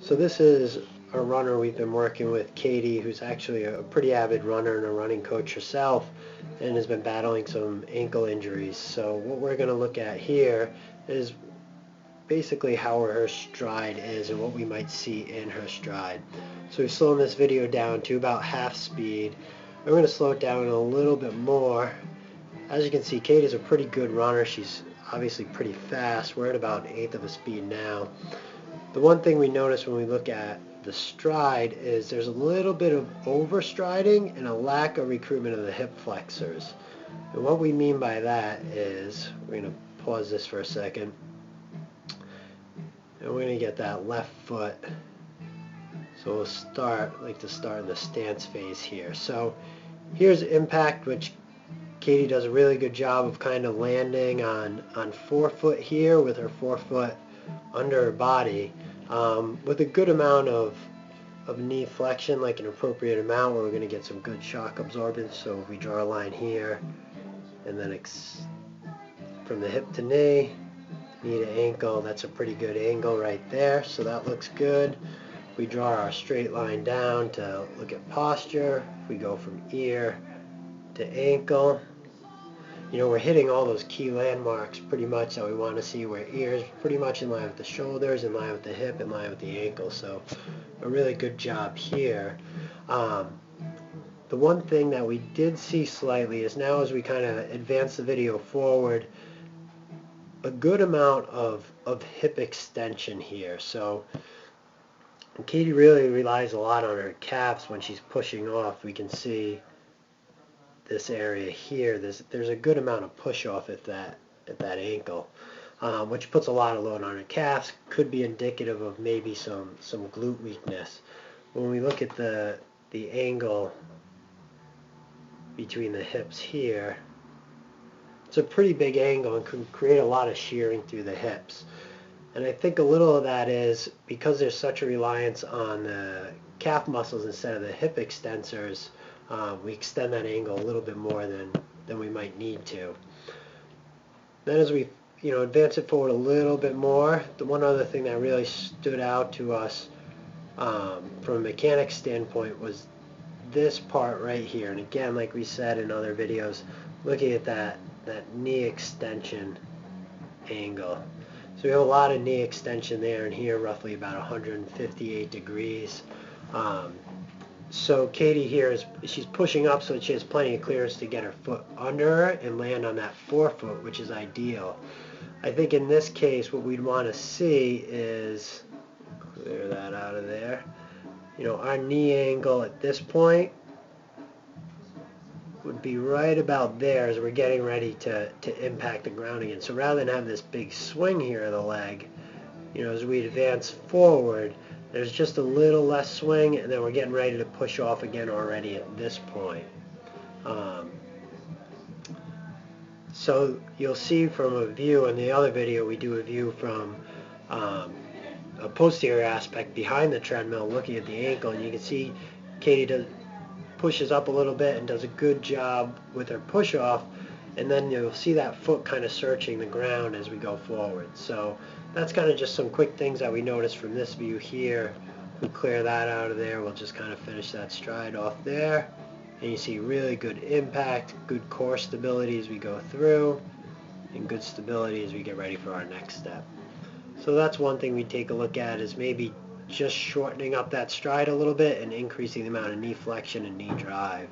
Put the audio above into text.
So this is a runner we've been working with, Katie, who's actually a pretty avid runner and a running coach herself, and has been battling some ankle injuries. So what we're going to look at here is basically how her stride is and what we might see in her stride. So we've slowed this video down to about half speed. We're going to slow it down a little bit more. As you can see, Katie's a pretty good runner. She's obviously pretty fast. We're at about an eighth of a speed now. The one thing we notice when we look at the stride is there's a little bit of overstriding and a lack of recruitment of the hip flexors. And what we mean by that is, we're going to pause this for a second, and we're going to get that left foot. So we'll start in the stance phase here. So here's impact, which Katie does a really good job of kind of landing on forefoot here with her forefoot under her body, with a good amount of knee flexion, like an appropriate amount where we're going to get some good shock absorbance. So if we draw a line here and then from the hip to knee to ankle, that's a pretty good angle right there, so that looks good. If we draw our straight line down to look at posture, if we go from ear to ankle, we're hitting all those key landmarks pretty much that we want to see, where ears pretty much in line with the shoulders, in line with the hip, in line with the ankle. So a really good job here. The one thing that we did see slightly is, now as we kind of advance the video forward, a good amount of hip extension here. So Katie really relies a lot on her calves when she's pushing off. We can see this area here, there's a good amount of push off at that ankle, which puts a lot of load on her calves. Could be indicative of maybe some glute weakness. When we look at the angle between the hips here, it's a pretty big angle and can create a lot of shearing through the hips. And I think a little of that is because there's such a reliance on the calf muscles instead of the hip extensors. We extend that angle a little bit more than we might need to. Then as we advance it forward a little bit more, the one other thing that really stood out to us from a mechanics standpoint was this part right here. And again, like we said in other videos, looking at that knee extension angle. So we have a lot of knee extension there, and here roughly about 158 degrees. So Katie here she's pushing up so that she has plenty of clearance to get her foot under her and land on that forefoot, which is ideal. I think in this case what we'd want to see is, clear that out of there, our knee angle at this point would be right about there as we're getting ready to impact the ground again. So rather than have this big swing here of the leg, as we advance forward, there's just a little less swing, and then we're getting ready to push off again already at this point. So you'll see from a view in the other video, we do a view from a posterior aspect behind the treadmill looking at the ankle, and you can see Katie pushes up a little bit and does a good job with her push off, and then you'll see that foot kind of searching the ground as we go forward. So that's kind of just some quick things that we noticed from this view here. If we clear that out of there, we'll just kind of finish that stride off there. And you see really good impact, good core stability as we go through, and good stability as we get ready for our next step. So that's one thing we take a look at, is maybe just shortening up that stride a little bit and increasing the amount of knee flexion and knee drive.